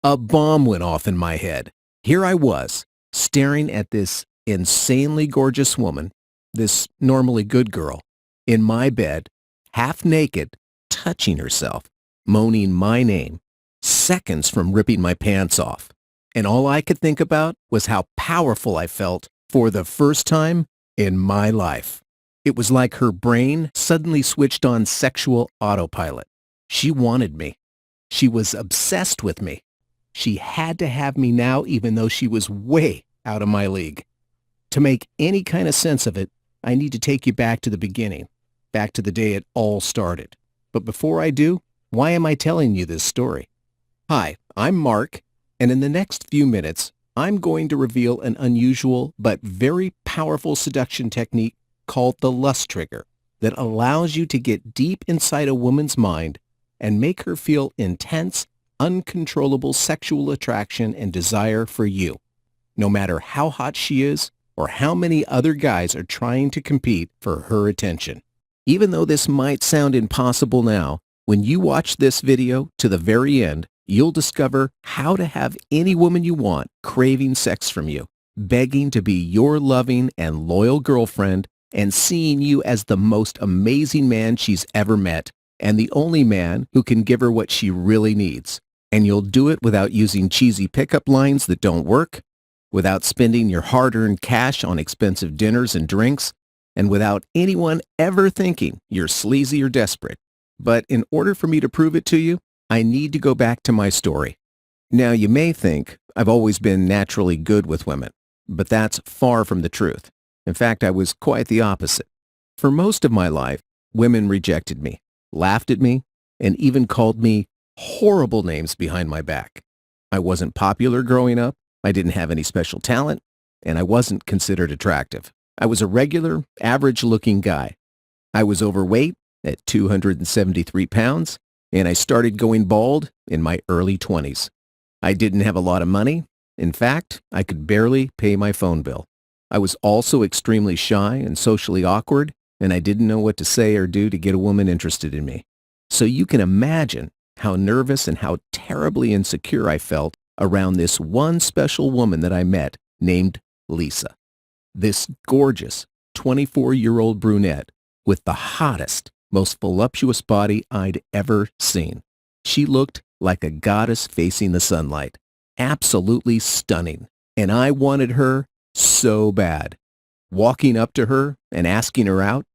A bomb went off in my head. Here I was, staring at this insanely gorgeous woman, this normally good girl, in my bed, half naked, touching herself, moaning my name, seconds from ripping my pants off. And all I could think about was how powerful I felt for the first time in my life. It was like her brain suddenly switched on sexual autopilot. She wanted me. She was obsessed with me. She had to have me now, even though she was way out of my league. To make any kind of sense of it, I need to take you back to the beginning, back to the day it all started. But before I do, why am I telling you this story? Hi, I'm Mark, and in the next few minutes, I'm going to reveal an unusual but very powerful seduction technique called the lust trigger that allows you to get deep inside a woman's mind and make her feel intense, uncontrollable sexual attraction and desire for you, no matter how hot she is or how many other guys are trying to compete for her attention. Even though this might sound impossible now, when you watch this video to the very end, you'll discover how to have any woman you want craving sex from you, begging to be your loving and loyal girlfriend, and seeing you as the most amazing man she's ever met, and the only man who can give her what she really needs. And you'll do it without using cheesy pickup lines that don't work, without spending your hard-earned cash on expensive dinners and drinks, and without anyone ever thinking you're sleazy or desperate. But in order for me to prove it to you, I need to go back to my story. Now, you may think I've always been naturally good with women, but that's far from the truth. In fact, I was quite the opposite. For most of my life, women rejected me, laughed at me, and even called me horrible names behind my back. I wasn't popular growing up, I didn't have any special talent, and I wasn't considered attractive. I was a regular, average-looking guy. I was overweight at 273 pounds, and I started going bald in my early 20s. I didn't have a lot of money. In fact, I could barely pay my phone bill. I was also extremely shy and socially awkward, and I didn't know what to say or do to get a woman interested in me. So you can imagine how nervous and how terribly insecure I felt around this one special woman that I met named Lisa. This gorgeous 24-year-old brunette with the hottest, most voluptuous body I'd ever seen. She looked like a goddess facing the sunlight. Absolutely stunning. And I wanted her so bad. Walking up to her and asking her out,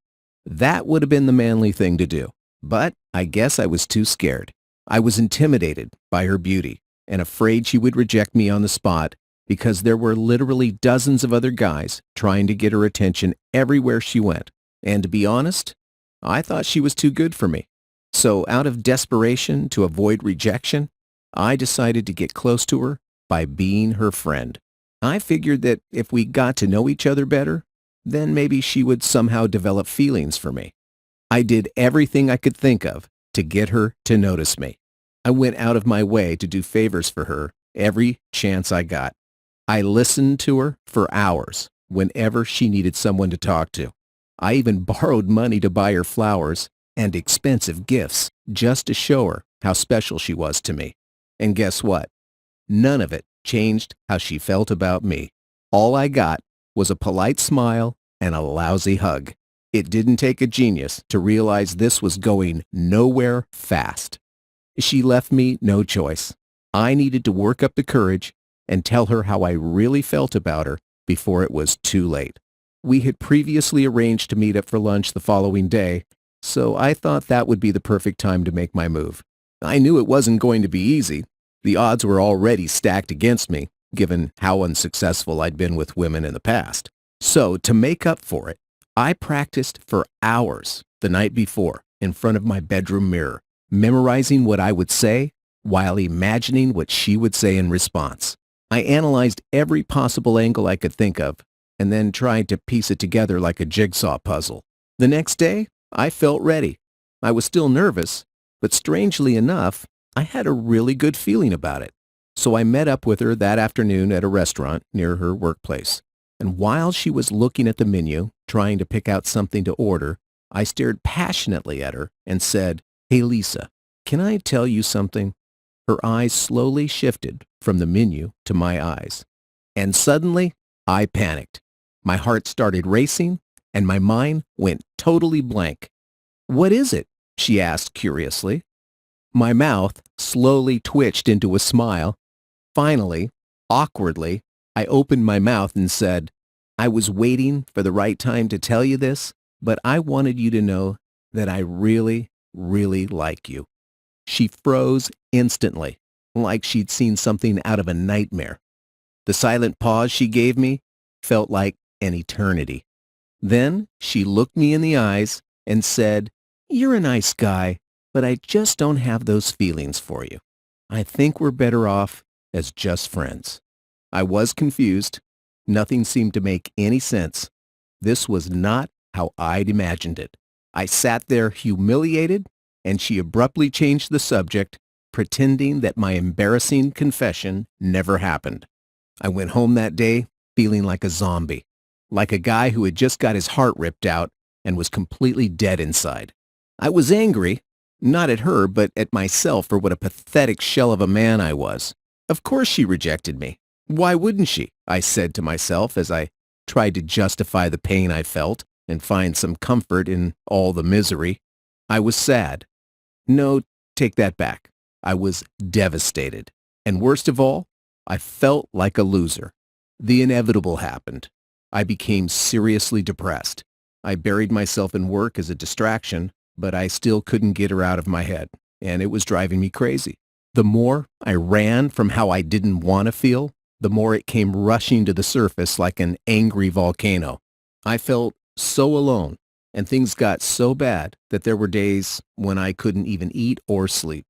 that would have been the manly thing to do. But I guess I was too scared. I was intimidated by her beauty and afraid she would reject me on the spot because there were literally dozens of other guys trying to get her attention everywhere she went. And to be honest, I thought she was too good for me. So out of desperation to avoid rejection, I decided to get close to her by being her friend. I figured that if we got to know each other better, then maybe she would somehow develop feelings for me. I did everything I could think of to get her to notice me. I went out of my way to do favors for her every chance I got. I listened to her for hours whenever she needed someone to talk to. I even borrowed money to buy her flowers and expensive gifts just to show her how special she was to me. And guess what? None of it changed how she felt about me. All I got was a polite smile and a lousy hug. It didn't take a genius to realize this was going nowhere fast. She left me no choice. I needed to work up the courage and tell her how I really felt about her before it was too late. We had previously arranged to meet up for lunch the following day, so I thought that would be the perfect time to make my move. I knew it wasn't going to be easy. The odds were already stacked against me, given how unsuccessful I'd been with women in the past. So to make up for it, I practiced for hours the night before in front of my bedroom mirror, memorizing what I would say while imagining what she would say in response. I analyzed every possible angle I could think of and then tried to piece it together like a jigsaw puzzle. The next day, I felt ready. I was still nervous, but strangely enough, I had a really good feeling about it. So I met up with her that afternoon at a restaurant near her workplace. And while she was looking at the menu, trying to pick out something to order, I stared passionately at her and said, "Hey Lisa, can I tell you something? Her eyes slowly shifted from the menu to my eyes. And suddenly, I panicked. My heart started racing, and my mind went totally blank. "What is it?" she asked curiously. My mouth slowly twitched into a smile. Finally, awkwardly, I opened my mouth and said, "I was waiting for the right time to tell you this, but I wanted you to know that I really, really like you." She froze instantly, like she'd seen something out of a nightmare. The silent pause she gave me felt like an eternity. Then she looked me in the eyes and said, "You're a nice guy, but I just don't have those feelings for you. I think we're better off as just friends." I was confused. Nothing seemed to make any sense. This was not how I'd imagined it. I sat there humiliated, and she abruptly changed the subject, pretending that my embarrassing confession never happened. I went home that day feeling like a zombie, like a guy who had just got his heart ripped out and was completely dead inside. I was angry, not at her, but at myself for what a pathetic shell of a man I was. Of course she rejected me. Why wouldn't she? I said to myself as I tried to justify the pain I felt and find some comfort in all the misery. I was sad. No, take that back. I was devastated. And worst of all, I felt like a loser. The inevitable happened. I became seriously depressed. I buried myself in work as a distraction, but I still couldn't get her out of my head, and it was driving me crazy. The more I ran from how I didn't want to feel, the more it came rushing to the surface like an angry volcano. I felt so alone, and things got so bad that there were days when I couldn't even eat or sleep.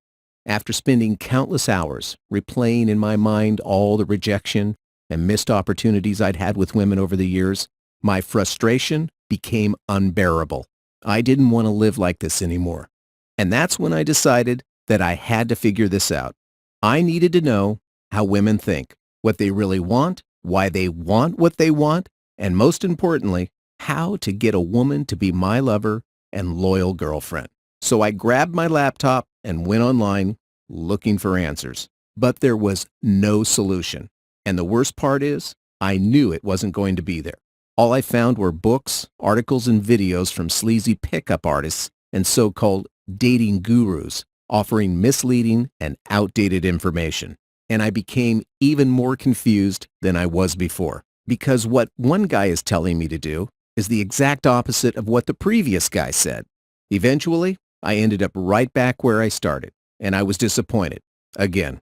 After spending countless hours replaying in my mind all the rejection and missed opportunities I'd had with women over the years, my frustration became unbearable. I didn't want to live like this anymore. And that's when I decided that I had to figure this out. I needed to know how women think, what they really want, why they want what they want, and most importantly, how to get a woman to be my lover and loyal girlfriend. So I grabbed my laptop and went online looking for answers. But there was no solution. And the worst part is, I knew it wasn't going to be there. All I found were books, articles, and videos from sleazy pickup artists and so-called dating gurus offering misleading and outdated information. And I became even more confused than I was before, because what one guy is telling me to do is the exact opposite of what the previous guy said. Eventually, I ended up right back where I started, and I was disappointed. Again,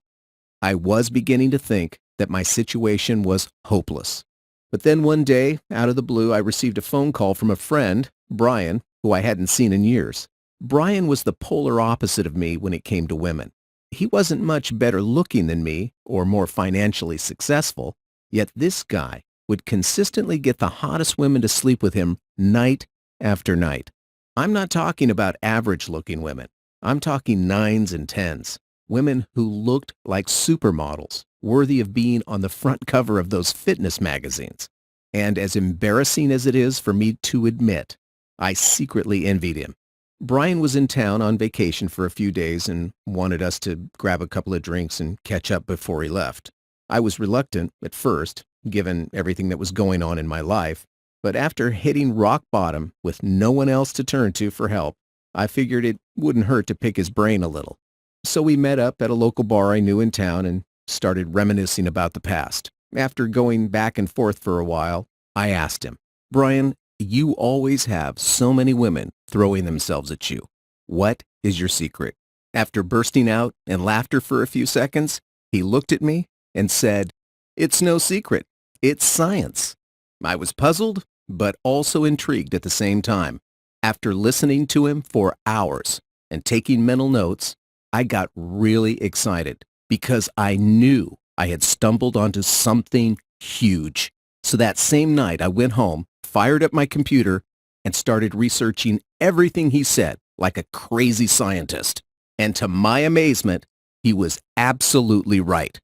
I was beginning to think that my situation was hopeless. But then one day, out of the blue, I received a phone call from a friend, Brian, who I hadn't seen in years. Brian was the polar opposite of me when it came to women. He wasn't much better looking than me or more financially successful, yet this guy would consistently get the hottest women to sleep with him night after night. I'm not talking about average-looking women. I'm talking 9s and 10s, women who looked like supermodels, worthy of being on the front cover of those fitness magazines. And as embarrassing as it is for me to admit, I secretly envied him. Brian was in town on vacation for a few days and wanted us to grab a couple of drinks and catch up before he left. I was reluctant at first, given everything that was going on in my life, but after hitting rock bottom with no one else to turn to for help, I figured it wouldn't hurt to pick his brain a little. So we met up at a local bar I knew in town and started reminiscing about the past. After going back and forth for a while, I asked him, "Brian, you always have so many women throwing themselves at you. What is your secret?" After bursting out in laughter for a few seconds, he looked at me and said, "It's no secret. It's science." I was puzzled, but also intrigued at the same time. After listening to him for hours and taking mental notes, I got really excited because I knew I had stumbled onto something huge. So that same night, I went home, fired up my computer, and started researching everything he said like a crazy scientist. And to my amazement, he was absolutely right.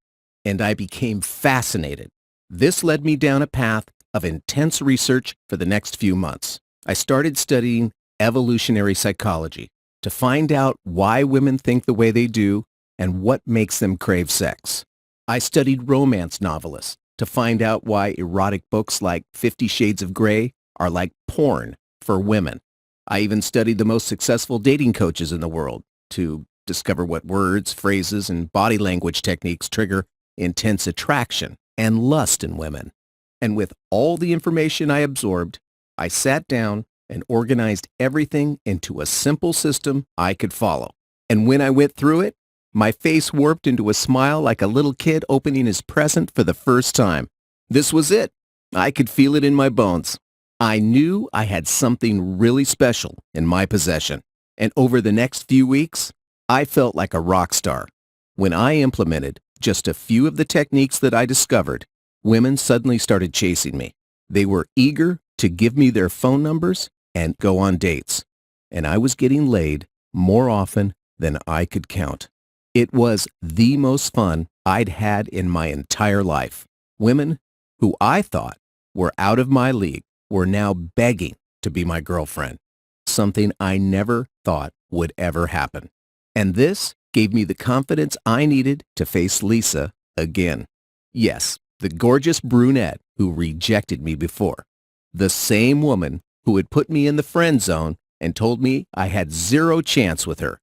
And I became fascinated. This led me down a path of intense research for the next few months. I started studying evolutionary psychology to find out why women think the way they do and what makes them crave sex. I studied romance novelists to find out why erotic books like 50 Shades of Grey are like porn for women. I even studied the most successful dating coaches in the world to discover what words, phrases, and body language techniques trigger intense attraction and lust in women. And with all the information I absorbed, I sat down and organized everything into a simple system I could follow. And when I went through it, my face warped into a smile like a little kid opening his present for the first time. This was it. I could feel it in my bones. I knew I had something really special in my possession. And over the next few weeks, I felt like a rock star. When I implemented just a few of the techniques that I discovered, women suddenly started chasing me. They were eager to give me their phone numbers and go on dates. And I was getting laid more often than I could count. It was the most fun I'd had in my entire life. Women who I thought were out of my league were now begging to be my girlfriend, something I never thought would ever happen. And this gave me the confidence I needed to face Lisa again. Yes, the gorgeous brunette who rejected me before. The same woman who had put me in the friend zone and told me I had zero chance with her.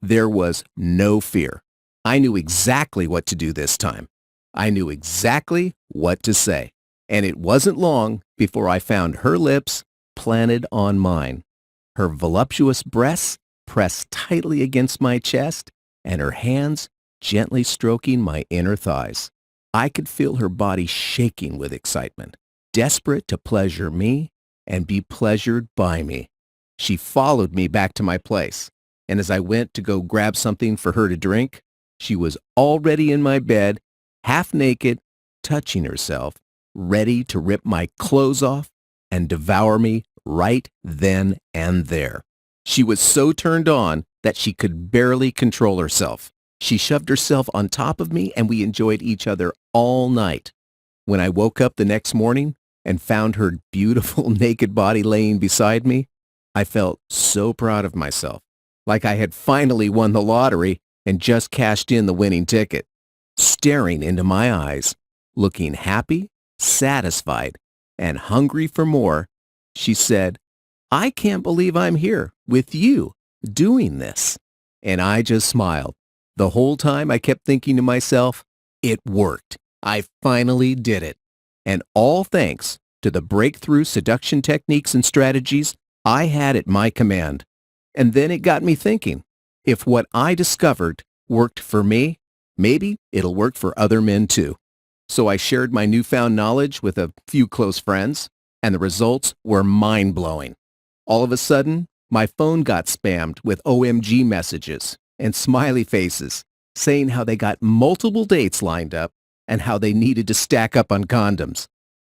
There was no fear. I knew exactly what to do this time. I knew exactly what to say. And it wasn't long before I found her lips planted on mine, her voluptuous breasts pressed tightly against my chest, and her hands gently stroking my inner thighs. I could feel her body shaking with excitement, desperate to pleasure me and be pleasured by me. She followed me back to my place, and as I went to go grab something for her to drink, she was already in my bed, half naked, touching herself, ready to rip my clothes off and devour me right then and there. She was so turned on that she could barely control herself. She shoved herself on top of me, and we enjoyed each other all night. When I woke up the next morning and found her beautiful naked body laying beside me, I felt so proud of myself, like I had finally won the lottery and just cashed in the winning ticket. Staring into my eyes, looking happy, satisfied, and hungry for more, she said, "I can't believe I'm here with you doing this." And I just smiled. The whole time I kept thinking to myself, it worked. I finally did it. And all thanks to the breakthrough seduction techniques and strategies I had at my command. And then it got me thinking, if what I discovered worked for me, maybe it'll work for other men too. So I shared my newfound knowledge with a few close friends, and the results were mind-blowing. All of a sudden, my phone got spammed with OMG messages and smiley faces saying how they got multiple dates lined up and how they needed to stack up on condoms.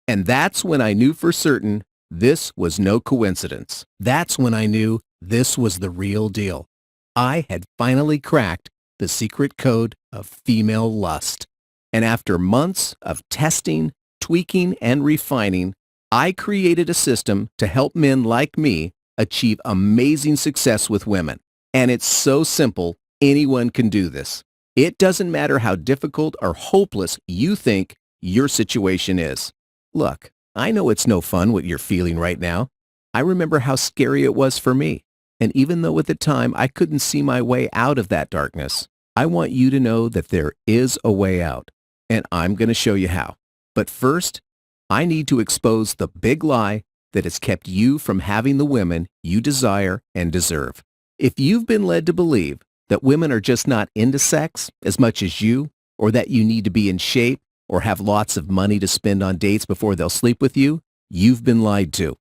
And that's when I knew for certain this was no coincidence. That's when I knew this was the real deal. I had finally cracked the secret code of female lust. And after months of testing, tweaking, and refining, I created a system to help men like me achieve amazing success with women. And it's so simple, anyone can do this. It doesn't matter how difficult or hopeless you think your situation is. Look, I know it's no fun what you're feeling right now. I remember how scary it was for me. And even though at the time I couldn't see my way out of that darkness, I want you to know that there is a way out. And I'm going to show you how. But first, I need to expose the big lie that has kept you from having the women you desire and deserve. If you've been led to believe that women are just not into sex as much as you, or that you need to be in shape or have lots of money to spend on dates before they'll sleep with you, you've been lied to.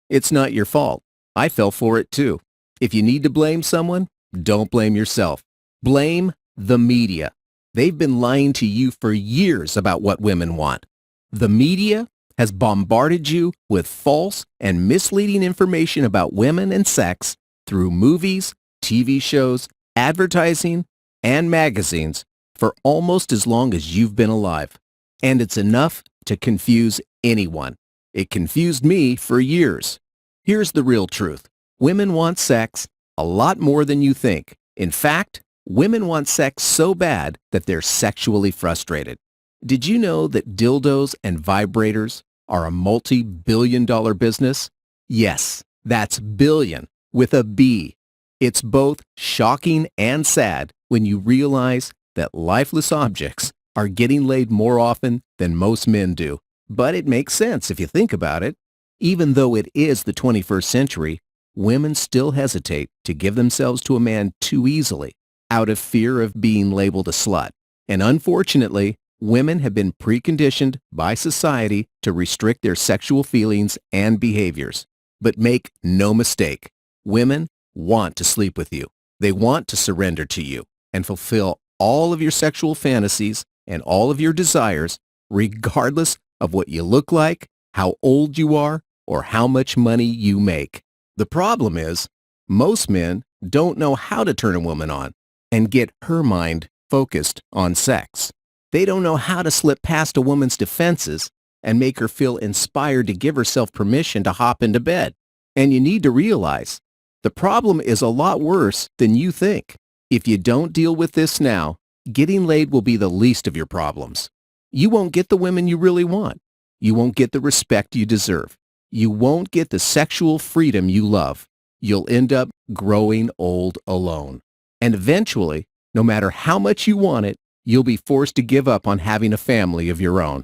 It's not your fault. I fell for it too. If you need to blame someone, don't blame yourself. Blame the media. They've been lying to you for years about what women want. The media has bombarded you with false and misleading information about women and sex through movies, TV shows, advertising, and magazines for almost as long as you've been alive. And it's enough to confuse anyone. It confused me for years. Here's the real truth. Women want sex a lot more than you think. In fact, Women want sex so bad that they're sexually frustrated. Did you know that dildos and vibrators are a multi-billion-dollar business? Yes, that's billion with a B. It's both shocking and sad when you realize that lifeless objects are getting laid more often than most men do. But it makes sense if you think about it. Even though it is the 21st century, women still hesitate to give themselves to a man too easily out of fear of being labeled a slut. And unfortunately, women have been preconditioned by society to restrict their sexual feelings and behaviors. But make no mistake, women want to sleep with you. They want to surrender to you and fulfill all of your sexual fantasies and all of your desires, regardless of what you look like, how old you are, or how much money you make. The problem is, most men don't know how to turn a woman on and get her mind focused on sex. They don't know how to slip past a woman's defenses and make her feel inspired to give herself permission to hop into bed. And you need to realize, the problem is a lot worse than you think. If you don't deal with this now, getting laid will be the least of your problems. You won't get the women you really want. You won't get the respect you deserve. You won't get the sexual freedom you love. You'll end up growing old alone. And eventually, no matter how much you want it, you'll be forced to give up on having a family of your own.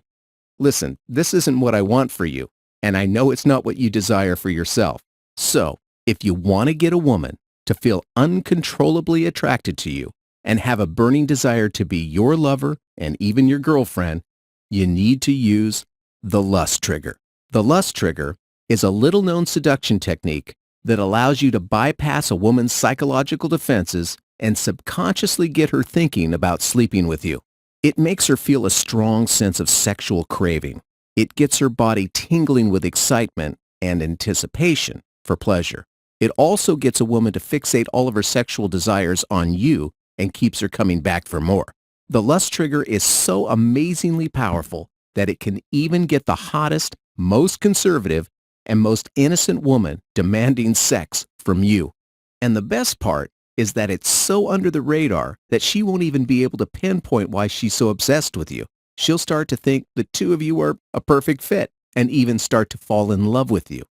Listen, this isn't what I want for you, and I know it's not what you desire for yourself. So, if you want to get a woman to feel uncontrollably attracted to you and have a burning desire to be your lover and even your girlfriend, you need to use the lust trigger. The lust trigger is a little-known seduction technique that allows you to bypass a woman's psychological defenses and subconsciously get her thinking about sleeping with you. It makes her feel a strong sense of sexual craving. It gets her body tingling with excitement and anticipation for pleasure. It also gets a woman to fixate all of her sexual desires on you and keeps her coming back for more. The lust trigger is so amazingly powerful that it can even get the hottest, most conservative, and most innocent woman demanding sex from you. And the best part is that it's so under the radar that she won't even be able to pinpoint why she's so obsessed with you. She'll start to think the two of you are a perfect fit and even start to fall in love with you.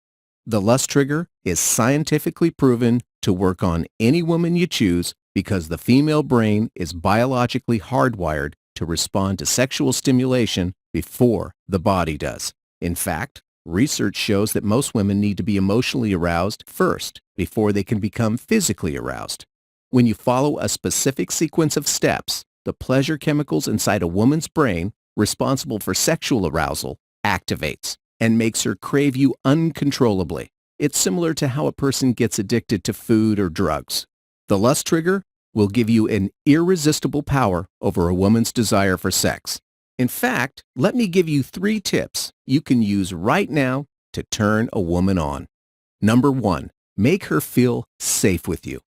The lust trigger is scientifically proven to work on any woman you choose because the female brain is biologically hardwired to respond to sexual stimulation before the body does. In fact, research shows that most women need to be emotionally aroused first before they can become physically aroused. When you follow a specific sequence of steps, the pleasure chemicals inside a woman's brain responsible for sexual arousal activates and makes her crave you uncontrollably. It's similar to how a person gets addicted to food or drugs. The lust trigger will give you an irresistible power over a woman's desire for sex. In fact, let me give you 3 tips you can use right now to turn a woman on. Number 1, make her feel safe with you.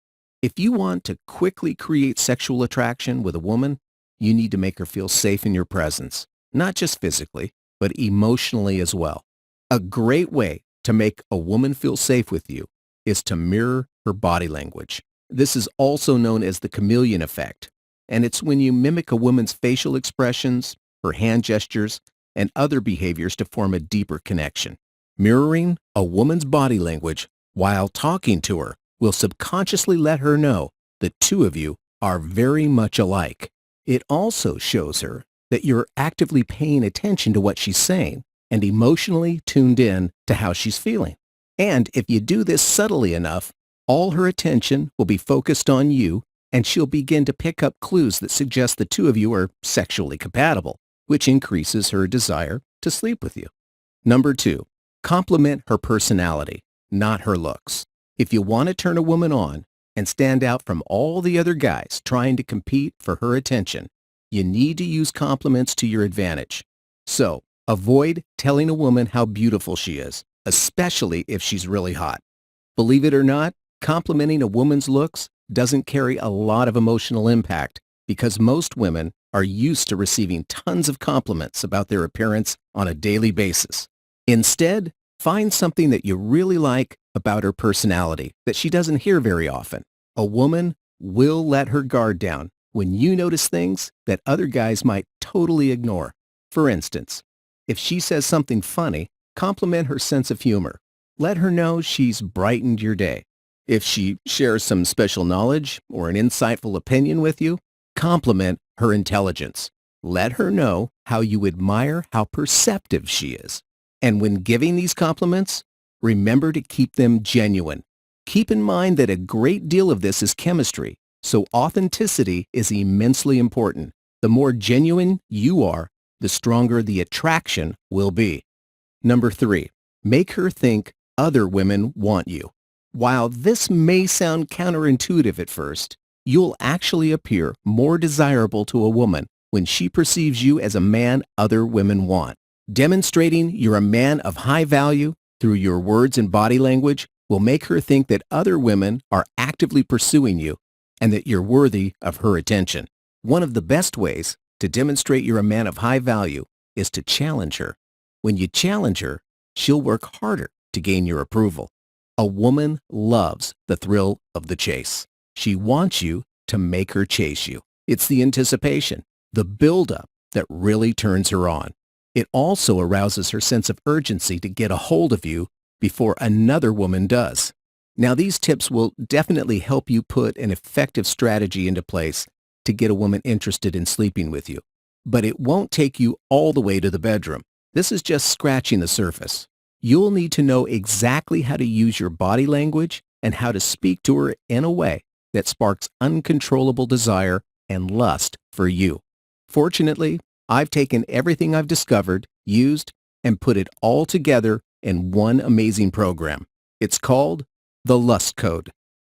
If you want to quickly create sexual attraction with a woman, you need to make her feel safe in your presence, not just physically, but emotionally as well. A great way to make a woman feel safe with you is to mirror her body language. This is also known as the chameleon effect, and it's when you mimic a woman's facial expressions, her hand gestures, and other behaviors to form a deeper connection. Mirroring a woman's body language while talking to her will subconsciously let her know the two of you are very much alike. It also shows her that you're actively paying attention to what she's saying and emotionally tuned in to how she's feeling. And if you do this subtly enough, all her attention will be focused on you, and she'll begin to pick up clues that suggest the two of you are sexually compatible, which increases her desire to sleep with you. Number 2, compliment her personality, not her looks. If you want to turn a woman on and stand out from all the other guys trying to compete for her attention, you need to use compliments to your advantage. So, avoid telling a woman how beautiful she is, especially if she's really hot. Believe it or not, complimenting a woman's looks doesn't carry a lot of emotional impact because most women are used to receiving tons of compliments about their appearance on a daily basis. Instead, find something that you really like about her personality that she doesn't hear very often. A woman We'll let her guard down when you notice things that other guys might totally ignore. For instance, if she says something funny, compliment her sense of humor. Let her know she's brightened your day. If she shares some special knowledge or an insightful opinion with you, compliment her intelligence. Let her know how you admire how perceptive she is. And when giving these compliments, remember to keep them genuine. Keep in mind that a great deal of this is chemistry, so authenticity is immensely important. The more genuine you are, the stronger the attraction will be. Number 3, make her think other women want you. While this may sound counterintuitive at first, you'll actually appear more desirable to a woman when she perceives you as a man other women want. Demonstrating you're a man of high value through your words and body language will make her think that other women are actively pursuing you and that you're worthy of her attention. One of the best ways to demonstrate you're a man of high value is to challenge her. When you challenge her, she'll work harder to gain your approval. A woman loves the thrill of the chase. She wants you to make her chase you. It's the anticipation, the buildup that really turns her on. It also arouses her sense of urgency to get a hold of you before another woman does. Now, these tips will definitely help you put an effective strategy into place to get a woman interested in sleeping with you. But it won't take you all the way to the bedroom. This is just scratching the surface. You'll need to know exactly how to use your body language and how to speak to her in a way that sparks uncontrollable desire and lust for you. Fortunately, I've taken everything I've discovered, used, and put it all together in one amazing program. It's called the Lust Code.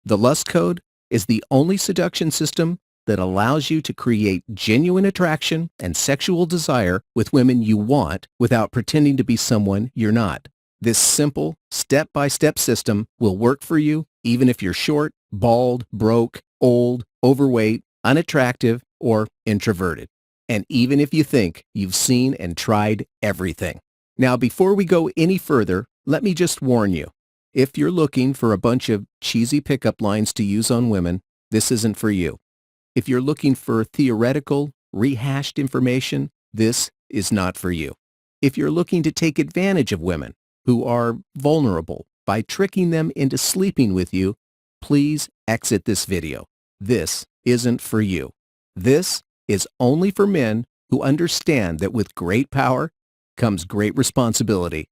The Lust Code is the only seduction system that allows you to create genuine attraction and sexual desire with women you want without pretending to be someone you're not. This simple, step-by-step system will work for you even if you're short, bald, broke, old, overweight, unattractive, or introverted. And even if you think you've seen and tried everything. Now, before we go any further, let me just warn you. If you're looking for a bunch of cheesy pickup lines to use on women, this isn't for you. If you're looking for theoretical, rehashed information, this is not for you. If you're looking to take advantage of women who are vulnerable by tricking them into sleeping with you, please exit this video. This isn't for you. This is only for men who understand that with great power comes great responsibility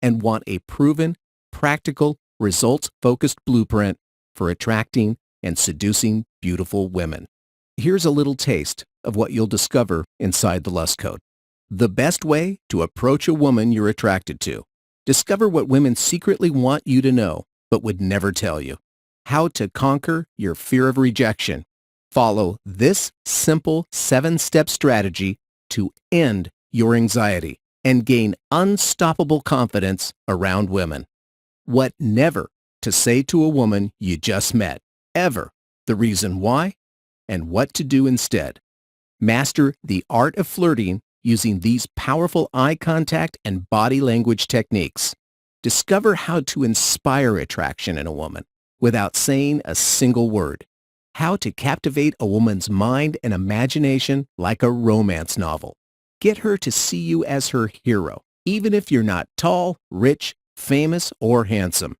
and want a proven, practical, results-focused blueprint for attracting and seducing beautiful women. Here's a little taste of what you'll discover inside the Lust Code. The best way to approach a woman you're attracted to. Discover what women secretly want you to know but would never tell you. How to conquer your fear of rejection. Follow this simple 7-step strategy to end your anxiety and gain unstoppable confidence around women. What never to say to a woman you just met, ever. The reason why, and what to do instead. Master the art of flirting using these powerful eye contact and body language techniques. Discover how to inspire attraction in a woman without saying a single word. How to captivate a woman's mind and imagination like a romance novel. Get her to see you as her hero, even if you're not tall, rich, famous, or handsome.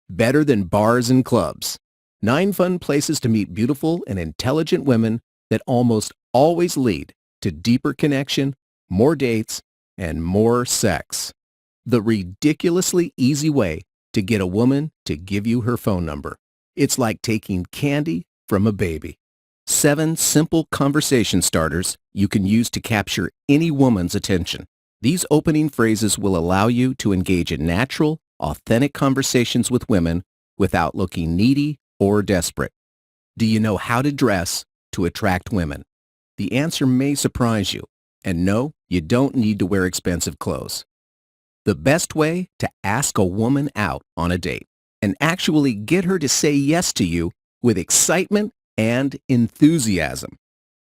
Better than bars and clubs. 9 fun places to meet beautiful and intelligent women that almost always lead to deeper connection, more dates, and more sex. The ridiculously easy way to get a woman to give you her phone number. It's like taking candy from a baby. 7 simple conversation starters you can use to capture any woman's attention. These opening phrases will allow you to engage in natural, authentic conversations with women without looking needy or desperate. Do you know how to dress to attract women? The answer may surprise you. And no, you don't need to wear expensive clothes. The best way to ask a woman out on a date and actually get her to say yes to you with excitement and enthusiasm.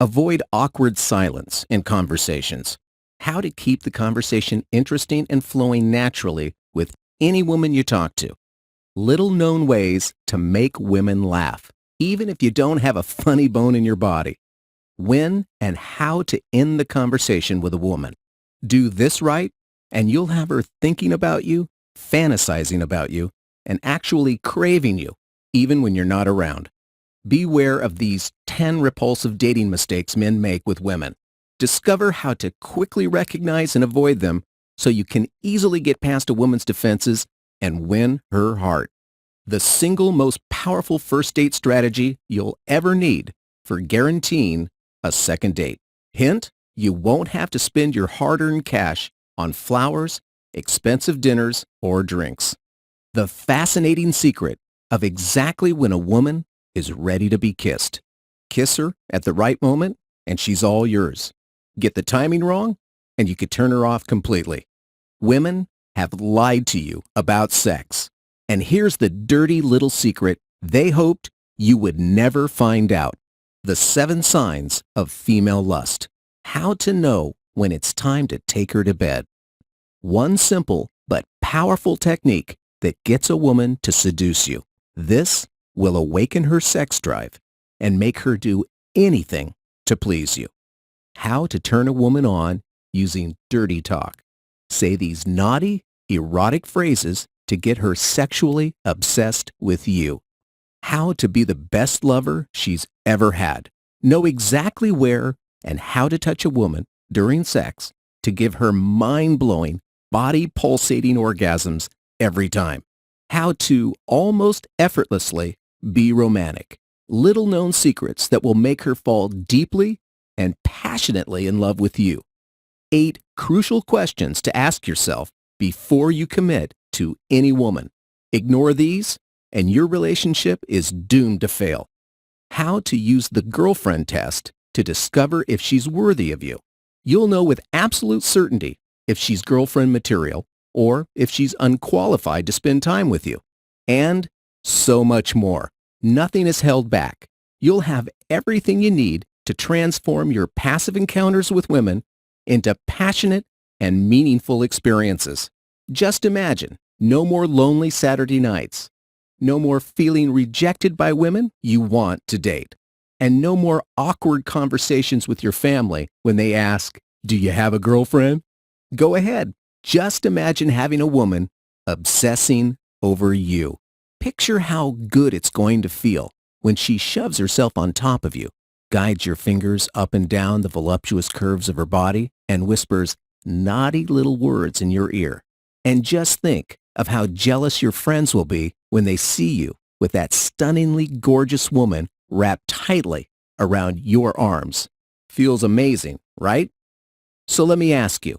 Avoid awkward silence in conversations. How to keep the conversation interesting and flowing naturally with any woman you talk to. Little known ways to make women laugh. even if you don't have a funny bone in your body. When and how to end the conversation with a woman. Do this right, and you'll have her thinking about you, fantasizing about you, and actually craving you, even when you're not around. Beware of these 10 repulsive dating mistakes men make with women. Discover how to quickly recognize and avoid them so you can easily get past a woman's defenses and win her heart. The single most powerful first date strategy you'll ever need for guaranteeing a second date. Hint, you won't have to spend your hard-earned cash on flowers, expensive dinners, or drinks. The fascinating secret of exactly when a woman is ready to be kissed. Kiss her at the right moment, and she's all yours. Get the timing wrong, and you could turn her off completely. Women have lied to you about sex. And here's the dirty little secret they hoped you would never find out. The 7 signs of female lust. How to know when it's time to take her to bed. One simple but powerful technique that gets a woman to seduce you. This will awaken her sex drive and make her do anything to please you. How to turn a woman on using dirty talk. Say these naughty, erotic phrases to get her sexually obsessed with you. How to be the best lover she's ever had. Know exactly where and how to touch a woman during sex to give her mind-blowing, body-pulsating orgasms every time. How to almost effortlessly be romantic. Little-known secrets that will make her fall deeply and passionately in love with you. 8 crucial questions to ask yourself before you commit to any woman. Ignore these, and your relationship is doomed to fail. How to use the girlfriend test to discover if she's worthy of you. You'll know with absolute certainty if she's girlfriend material or if she's unqualified to spend time with you. And so much more. Nothing is held back. You'll have everything you need to transform your passive encounters with women into passionate and meaningful experiences. Just imagine, no more lonely Saturday nights, no more feeling rejected by women you want to date, and no more awkward conversations with your family when they ask, "Do you have a girlfriend?" Go ahead. Just imagine having a woman obsessing over you. Picture how good it's going to feel when she shoves herself on top of you, guides your fingers up and down the voluptuous curves of her body, and whispers naughty little words in your ear. And just think of how jealous your friends will be when they see you with that stunningly gorgeous woman wrapped tightly around your arms. Feels amazing, right? So let me ask you,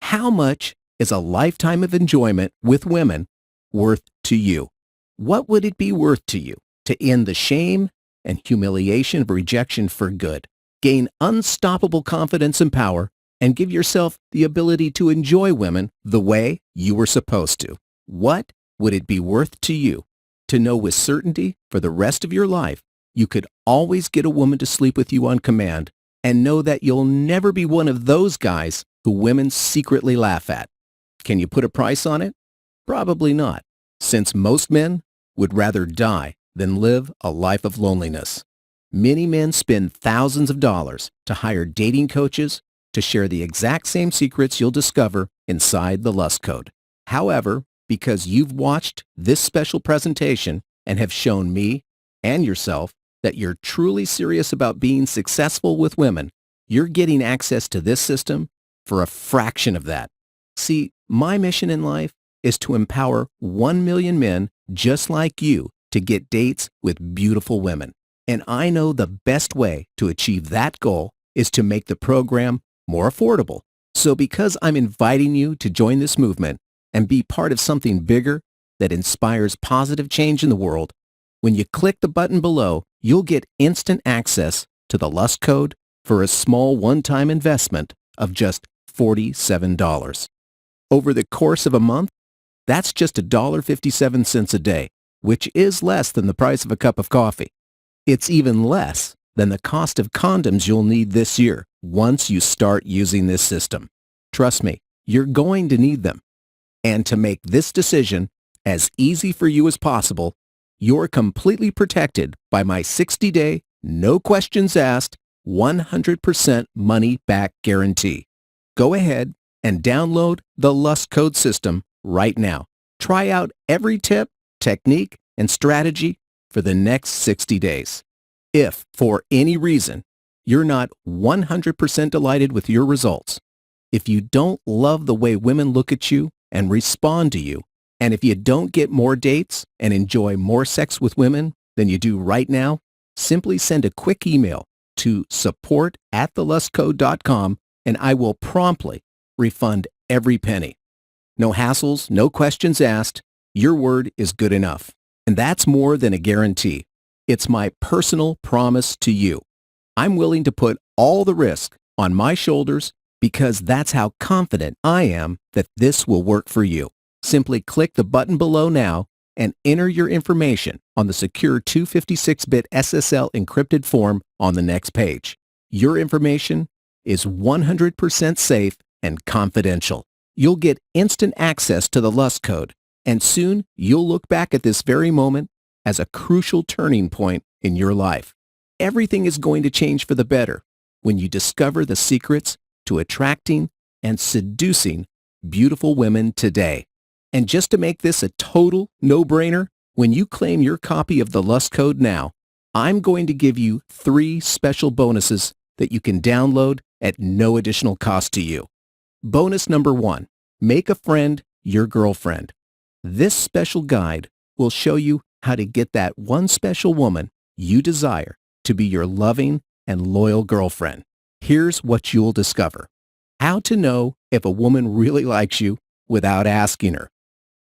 how much is a lifetime of enjoyment with women worth to you? What would it be worth to you to end the shame and humiliation of rejection for good, gain unstoppable confidence and power, and give yourself the ability to enjoy women the way you were supposed to? What would it be worth to you to know with certainty for the rest of your life you could always get a woman to sleep with you on command and know that you'll never be one of those guys who women secretly laugh at? Can you put a price on it? Probably not, since most men would rather die than live a life of loneliness. Many men spend thousands of dollars to hire dating coaches to share the exact same secrets you'll discover inside the Lust Code. However, because you've watched this special presentation and have shown me and yourself that you're truly serious about being successful with women, you're getting access to this system for a fraction of that. See, my mission in life is to empower 1 million men just like you to get dates with beautiful women. And I know the best way to achieve that goal is to make the program more affordable. So because I'm inviting you to join this movement and be part of something bigger that inspires positive change in the world, when you click the button below, you'll get instant access to the Lust Code for a small one-time investment of just $47. Over the course of a month, that's just $1.57 a day, which is less than the price of a cup of coffee. It's even less than the cost of condoms you'll need this year once you start using this system. Trust me, you're going to need them. And to make this decision as easy for you as possible, you're completely protected by my 60-day, no questions asked, 100% money-back guarantee. Go ahead and download the Lust Code system right now. Try out every tip, technique, and strategy for the next 60 days. If, for any reason, you're not 100% delighted with your results, if you don't love the way women look at you and respond to you, and if you don't get more dates and enjoy more sex with women than you do right now, simply send a quick email to support@thelustcode.com and I will promptly refund every penny. No hassles, no questions asked. Your word is good enough. And that's more than a guarantee. It's my personal promise to you. I'm willing to put all the risk on my shoulders because that's how confident I am that this will work for you. Simply click the button below now and enter your information on the secure 256-bit SSL encrypted form on the next page. Your information is 100% safe and confidential. You'll get instant access to the Lust Code, and soon you'll look back at this very moment as a crucial turning point in your life. Everything is going to change for the better when you discover the secrets to attracting and seducing beautiful women today. And just to make this a total no-brainer, when you claim your copy of the Lust Code now, I'm going to give you 3 special bonuses that you can download at no additional cost to you. Bonus number 1, make a friend your girlfriend. This special guide will show you how to get that one special woman you desire to be your loving and loyal girlfriend. Here's what you'll discover. How to know if a woman really likes you without asking her.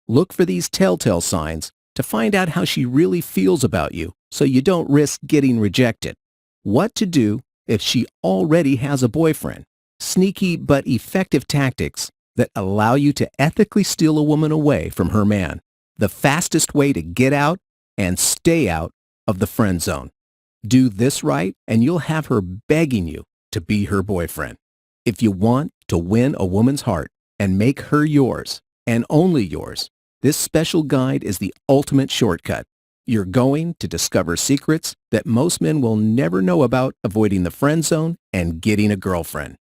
Look for these telltale signs to find out how she really feels about you so you don't risk getting rejected. What to do if she already has a boyfriend. Sneaky but effective tactics that allow you to ethically steal a woman away from her man. The fastest way to get out and stay out of the friend zone. Do this right and you'll have her begging you to be her boyfriend. If you want to win a woman's heart and make her yours and only yours, this special guide is the ultimate shortcut. You're going to discover secrets that most men will never know about avoiding the friend zone and getting a girlfriend.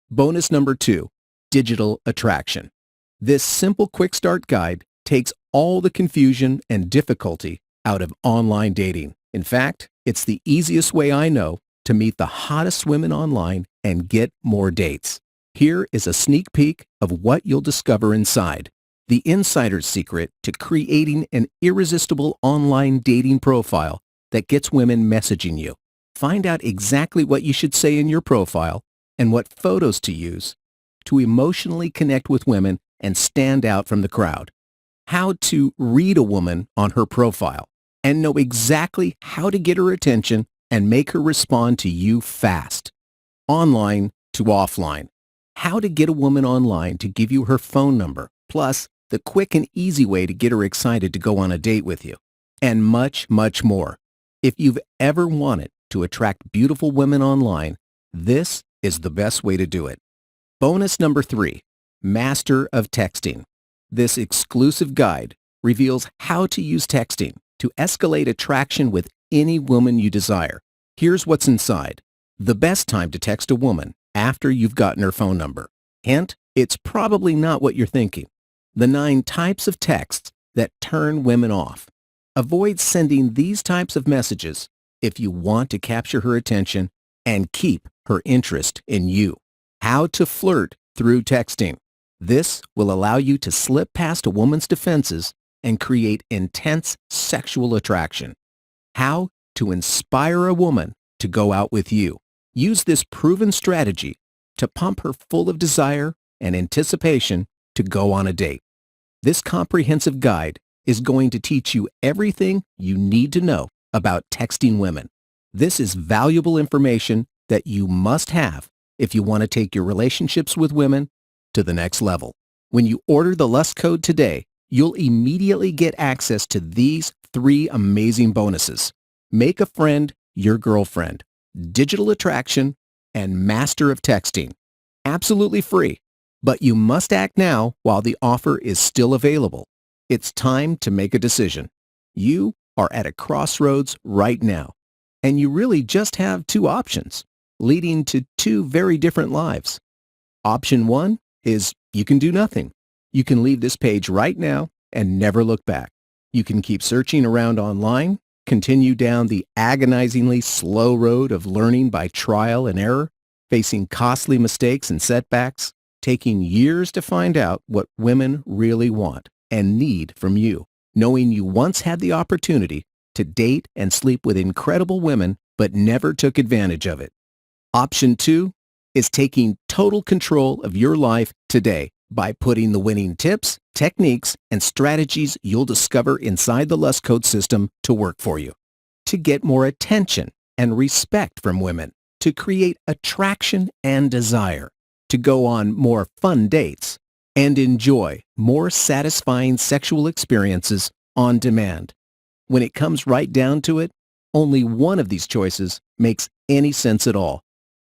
Bonus number 2, digital attraction. This simple quick start guide takes all the confusion and difficulty out of online dating. In fact, it's the easiest way I know to meet the hottest women online and get more dates. Here is a sneak peek of what you'll discover inside. The insider's secret to creating an irresistible online dating profile that gets women messaging you. Find out exactly what you should say in your profile and what photos to use to emotionally connect with women and stand out from the crowd. How to read a woman on her profile and know exactly how to get her attention and make her respond to you fast. Online to offline. How to get a woman online to give you her phone number, plus the quick and easy way to get her excited to go on a date with you, and much, much more. If you've ever wanted to attract beautiful women online, this is the best way to do it. Bonus number 3, Master of Texting. This exclusive guide reveals how to use texting to escalate attraction with any woman you desire. Here's what's inside. The best time to text a woman after you've gotten her phone number. Hint, it's probably not what you're thinking. The 9 types of texts that turn women off. Avoid sending these types of messages if you want to capture her attention and keep her interest in you. How to flirt through texting. This will allow you to slip past a woman's defenses and create intense sexual attraction. How to inspire a woman to go out with you. Use this proven strategy to pump her full of desire and anticipation to go on a date. This comprehensive guide is going to teach you everything you need to know about texting women. This is valuable information that you must have if you want to take your relationships with women to the next level. When you order the Lust Code today, you'll immediately get access to these 3 amazing bonuses. Make a friend your girlfriend, digital attraction, and master of texting. Absolutely free. But you must act now while the offer is still available. It's time to make a decision. You are at a crossroads right now, and you really just have two options, leading to two very different lives. Option one is you can do nothing. You can leave this page right now and never look back. You can keep searching around online, continue down the agonizingly slow road of learning by trial and error, facing costly mistakes and setbacks, taking years to find out what women really want and need from you, knowing you once had the opportunity to date and sleep with incredible women but never took advantage of it. Option two is taking total control of your life today by putting the winning tips, techniques, and strategies you'll discover inside the Lust Code system to work for you. To get more attention and respect from women, to create attraction and desire, to go on more fun dates, and enjoy more satisfying sexual experiences on demand. When it comes right down to it, only one of these choices makes any sense at all.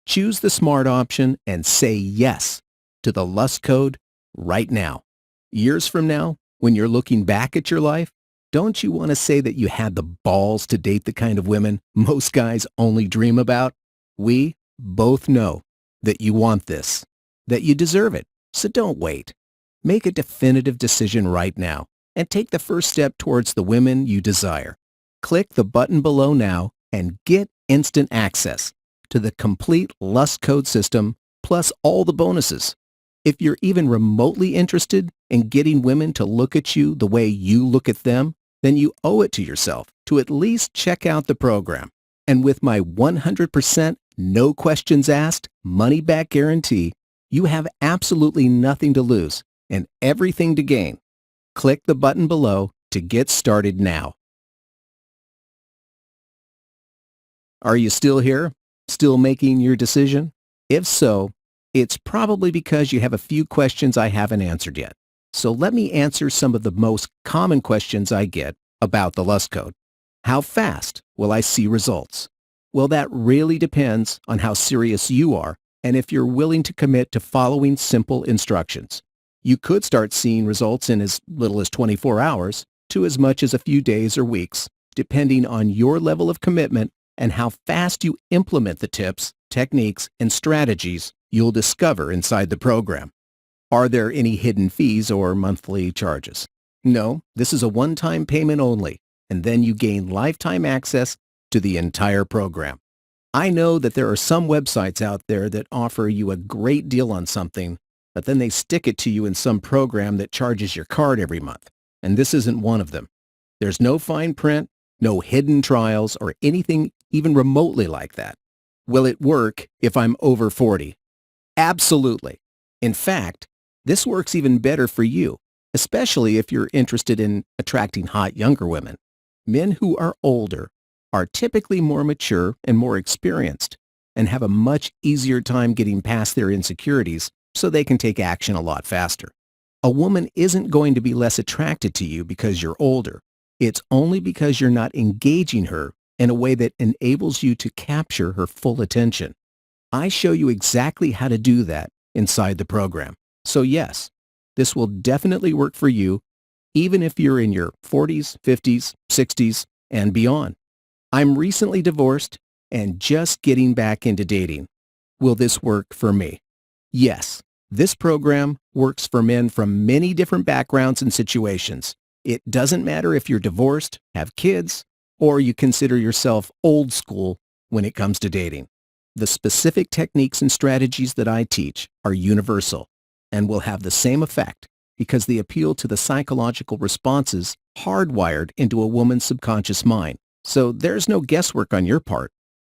Choose the smart option and say yes to the Lust Code right now. Years from now, when you're looking back at your life, don't you want to say that you had the balls to date the kind of women most guys only dream about? We both know that you want this, that you deserve it, so don't wait. Make a definitive decision right now and take the first step towards the women you desire. Click the button below now and get instant access to the complete Lust Code system plus all the bonuses. If you're even remotely interested in getting women to look at you the way you look at them, then you owe it to yourself to at least check out the program. And with my 100% no questions asked money-back guarantee, you have absolutely nothing to lose and everything to gain. Click the button below to get started now. Are you still here? Still making your decision? If so, it's probably because you have a few questions I haven't answered yet. So let me answer some of the most common questions I get about the Lust Code. How fast will I see results? Well, that really depends on how serious you are and if you're willing to commit to following simple instructions. You could start seeing results in as little as 24 hours to as much as a few days or weeks, depending on your level of commitment and how fast you implement the tips, techniques, and strategies you'll discover inside the program. Are there any hidden fees or monthly charges? No, this is a one-time payment only, and then you gain lifetime access to the entire program. I know that there are some websites out there that offer you a great deal on something, but then they stick it to you in some program that charges your card every month, and this isn't one of them. There's no fine print, no hidden trials, or anything even remotely like that. Will it work if I'm over 40? Absolutely. In fact, this works even better for you, especially if you're interested in attracting hot younger women. Men who are older are typically more mature and more experienced and have a much easier time getting past their insecurities so they can take action a lot faster. A woman isn't going to be less attracted to you because you're older. It's only because you're not engaging her in a way that enables you to capture her full attention. I show you exactly how to do that inside the program. So yes, this will definitely work for you, even if you're in your 40s, 50s, 60s, and beyond. I'm recently divorced and just getting back into dating. Will this work for me? Yes, this program works for men from many different backgrounds and situations. It doesn't matter if you're divorced, have kids, or you consider yourself old school when it comes to dating. The specific techniques and strategies that I teach are universal and will have the same effect because they appeal to the psychological responses hardwired into a woman's subconscious mind. So there's no guesswork on your part.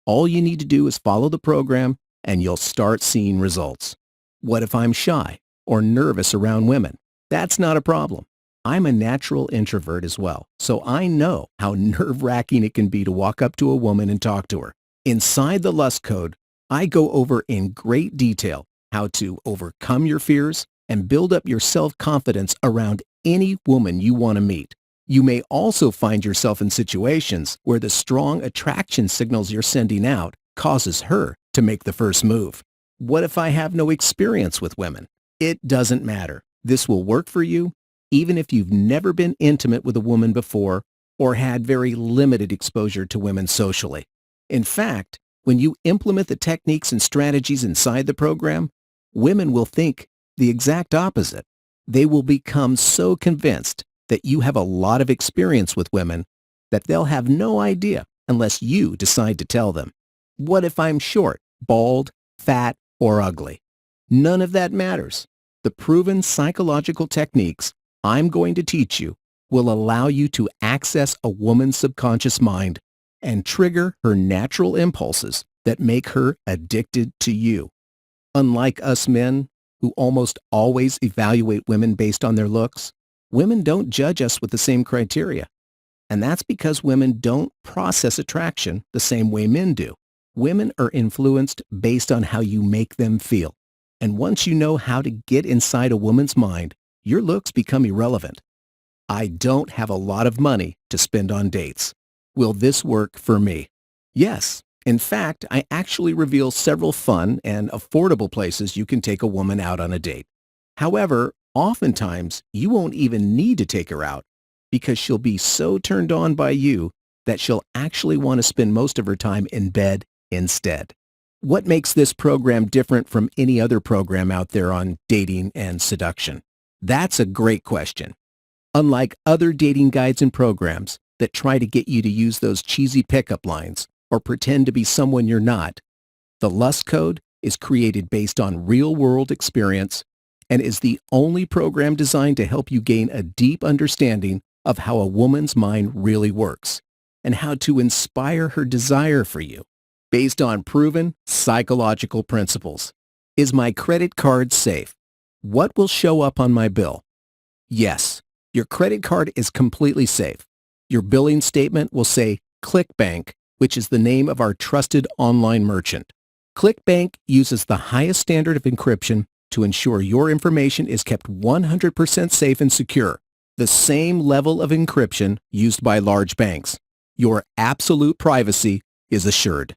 All you need to do is follow the program and you'll start seeing results. What if I'm shy or nervous around women? That's not a problem. I'm a natural introvert as well, so I know how nerve-wracking it can be to walk up to a woman and talk to her. Inside the Lust Code, I go over in great detail how to overcome your fears and build up your self-confidence around any woman you want to meet. You may also find yourself in situations where the strong attraction signals you're sending out causes her to make the first move. What if I have no experience with women? It doesn't matter. This will work for you even if you've never been intimate with a woman before or had very limited exposure to women socially. In fact, when you implement the techniques and strategies inside the program, women will think the exact opposite. They will become so convinced that you have a lot of experience with women that they'll have no idea unless you decide to tell them. What if I'm short, bald, fat, or ugly? None of that matters. The proven psychological techniques I'm going to teach you will allow you to access a woman's subconscious mind and trigger her natural impulses that make her addicted to you. Unlike us men, who almost always evaluate women based on their looks, women don't judge us with the same criteria. And that's because women don't process attraction the same way men do. Women are influenced based on how you make them feel. And once you know how to get inside a woman's mind, your looks become irrelevant. I don't have a lot of money to spend on dates. Will this work for me? Yes. In fact, I actually reveal several fun and affordable places you can take a woman out on a date. However, oftentimes you won't even need to take her out because she'll be so turned on by you that she'll actually want to spend most of her time in bed instead. What makes this program different from any other program out there on dating and seduction? That's a great question. Unlike other dating guides and programs that try to get you to use those cheesy pickup lines or pretend to be someone you're not, the Lust Code is created based on real-world experience and is the only program designed to help you gain a deep understanding of how a woman's mind really works and how to inspire her desire for you based on proven psychological principles. Is my credit card safe? What will show up on my bill? Yes, your credit card is completely safe. Your billing statement will say ClickBank, which is the name of our trusted online merchant. ClickBank uses the highest standard of encryption to ensure your information is kept 100% safe and secure, the same level of encryption used by large banks. Your absolute privacy is assured.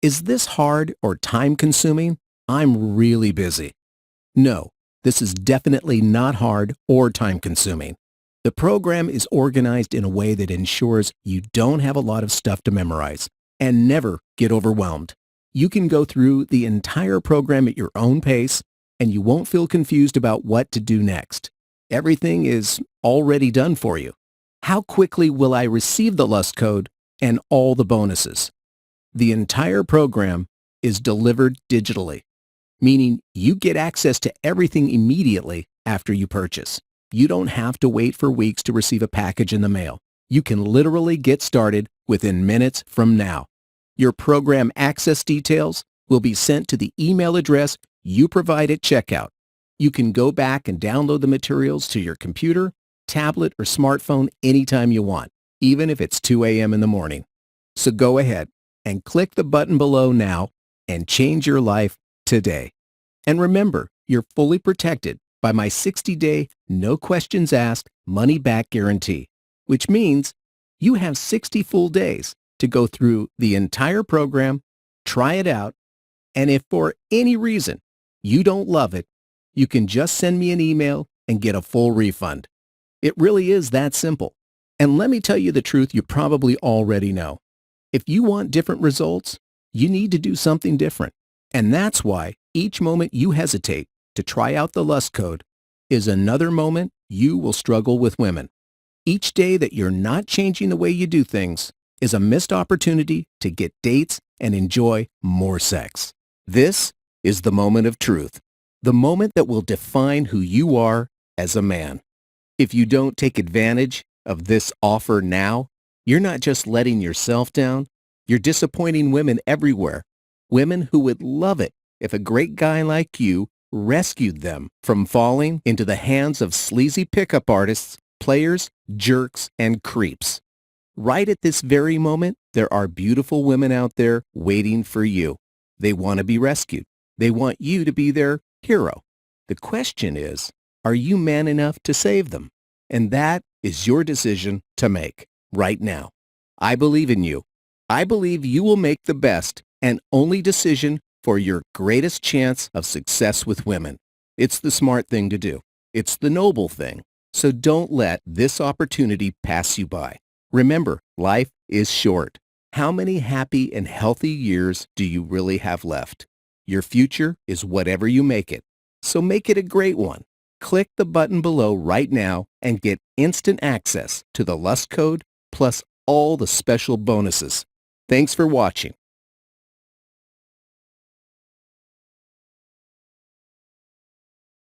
Is this hard or time-consuming? I'm really busy. No, this is definitely not hard or time-consuming. The program is organized in a way that ensures you don't have a lot of stuff to memorize and never get overwhelmed. You can go through the entire program at your own pace and you won't feel confused about what to do next. Everything is already done for you. How quickly will I receive the Lust Code and all the bonuses? The entire program is delivered digitally, meaning you get access to everything immediately after you purchase. You don't have to wait for weeks to receive a package in the mail. You can literally get started within minutes from now. Your program access details will be sent to the email address you provide at checkout. You can go back and download the materials to your computer, tablet, or smartphone anytime you want, even if it's 2 a.m. in the morning. So go ahead and click the button below now and change your life today. And remember, you're fully protected by my 60-day, no questions asked, money-back guarantee, which means you have 60 full days to go through the entire program, try it out, and if for any reason you don't love it, you can just send me an email and get a full refund. It really is that simple. And let me tell you the truth you probably already know. If you want different results, you need to do something different. And that's why each moment you hesitate to try out the Lust Code is another moment you will struggle with women. Each day that you're not changing the way you do things is a missed opportunity to get dates and enjoy more sex. This is the moment of truth, the moment that will define who you are as a man. If you don't take advantage of this offer now, you're not just letting yourself down, you're disappointing women everywhere. Women who would love it if a great guy like you rescued them from falling into the hands of sleazy pickup artists, players, jerks, and creeps. Right at this very moment, there are beautiful women out there waiting for you. They want to be rescued. They want you to be their hero. The question is, are you man enough to save them? And that is your decision to make right now. I believe in you. I believe you will make the best and only decision for your greatest chance of success with women. It's the smart thing to do. It's the noble thing. So don't let this opportunity pass you by. Remember, life is short. How many happy and healthy years do you really have left? Your future is whatever you make it. So make it a great one. Click the button below right now and get instant access to the Lust Code plus all the special bonuses. Thanks for watching.